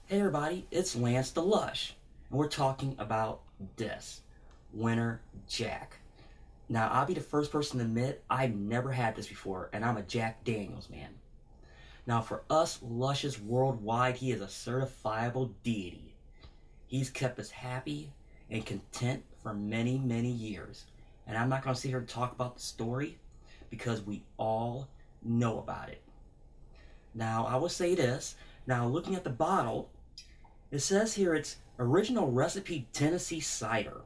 Hey everybody, it's Lance the Lush, and we're talking about this Winter Jack. Now, I'll be the first person to admit I've never had this before, and I'm a Jack Daniels man. Now, for us Lushes worldwide, he is a certifiable deity. He's kept us happy and content for many, many years. And I'm not going to sit here and talk about the story because we all know about it. Now, I will say this. Now, looking at the bottle, it says here it's original recipe Tennessee cider,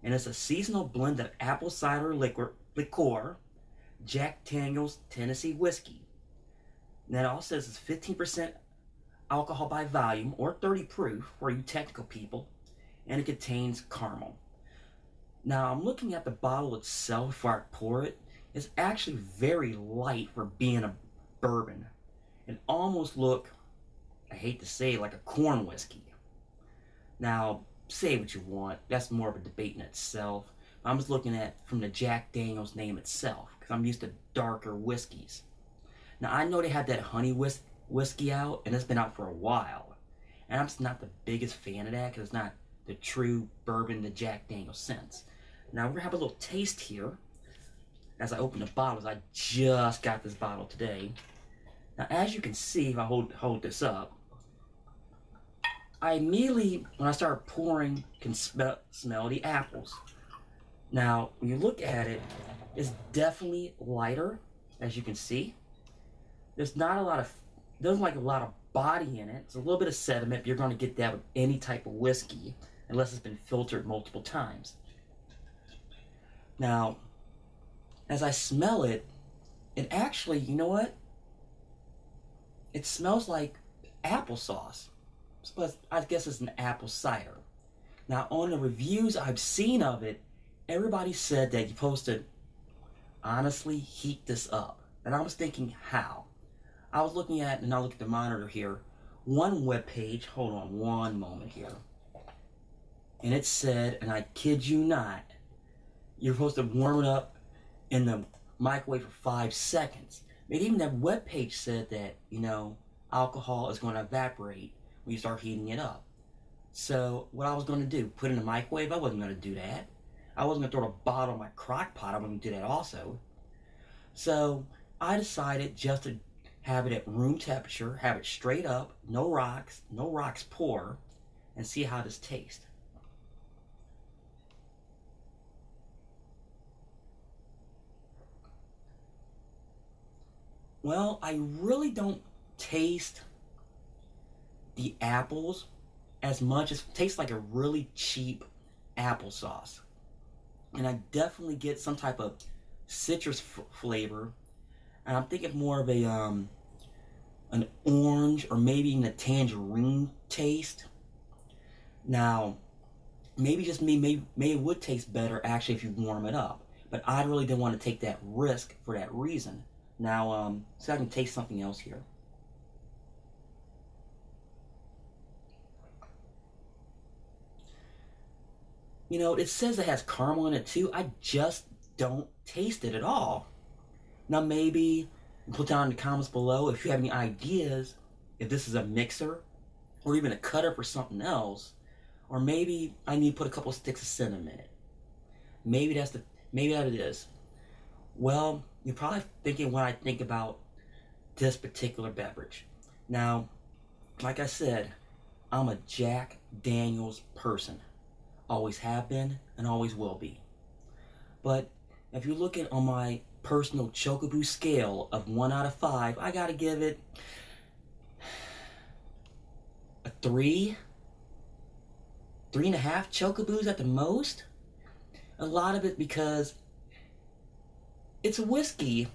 and it's a seasonal blend of apple cider liqueur, Jack Daniel's Tennessee whiskey. And it also says it's 15% alcohol by volume, or 30 proof for you technical people, and it contains caramel. Now, I'm looking at the bottle itself before I pour it. It's actually very light for being a bourbon. It almost look, I hate to say it, like a corn whiskey. Now, say what you want. That's more of a debate in itself. I'm just looking at from the Jack Daniels name itself, because I'm used to darker whiskeys. Now, I know they had that honey whiskey out, and it's been out for a while. And I'm just not the biggest fan of that, because it's not the true bourbon the Jack Daniels sense. Now, we're going to have a little taste here. As I open the bottles, I just got this bottle today. Now, as you can see, if I hold this up, I immediately, when I start pouring, can smell the apples. Now, when you look at it, it's definitely lighter, as you can see. There's not a lot of, there's like a lot of body in it. It's a little bit of sediment, but you're going to get that with any type of whiskey, unless it's been filtered multiple times. Now, as I smell it, it actually, you know what? It smells like applesauce. But I guess it's an apple cider. Now, on the reviews I've seen of it, everybody said that you're supposed to honestly heat this up. And I was thinking, how? I was looking at, and I'll look at the monitor here, one web page, hold on one moment here. And it said, and I kid you not, you're supposed to warm it up in the microwave for 5 seconds. But even that web page said that, alcohol is going to evaporate when you start heating it up. So what I was going to do, put it in the microwave? I wasn't going to do that. I wasn't going to throw a bottle in my crock pot. I wasn't going to do that also. So I decided just to have it at room temperature, have it straight up, no rocks pour, and see how this tastes. Well, I really don't taste the apples as much. It tastes like a really cheap applesauce. And I definitely get some type of citrus flavor. And I'm thinking more of an orange or maybe even a tangerine taste. Now, maybe just me, maybe it would taste better actually if you warm it up. But I really didn't want to take that risk for that reason. Now, so I can taste something else here. It says it has caramel in it too. I just don't taste it at all. Now, maybe put down in the comments below if you have any ideas, if this is a mixer or even a cutter for something else, or maybe I need to put a couple sticks of cinnamon in it. Maybe that it is. Well, you're probably thinking what I think about this particular beverage. Now, like I said, I'm a Jack Daniels person. Always have been and always will be. But if you're looking on my personal Chocoboo scale of 1 out of 5, I gotta give it a 3, 3.5 Chocoboos at the most. A lot of it because it's a whiskey.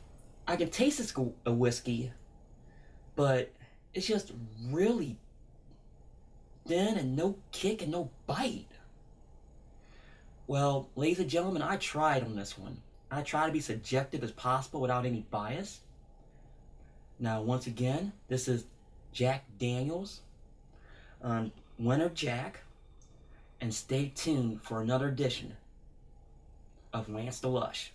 I can taste it's a whiskey, but it's just really thin and no kick and no bite. Well, ladies and gentlemen, I tried on this one. I try to be subjective as possible without any bias. Now, once again, this is Jack Daniels, Winter Jack, and stay tuned for another edition of Lance the Lush.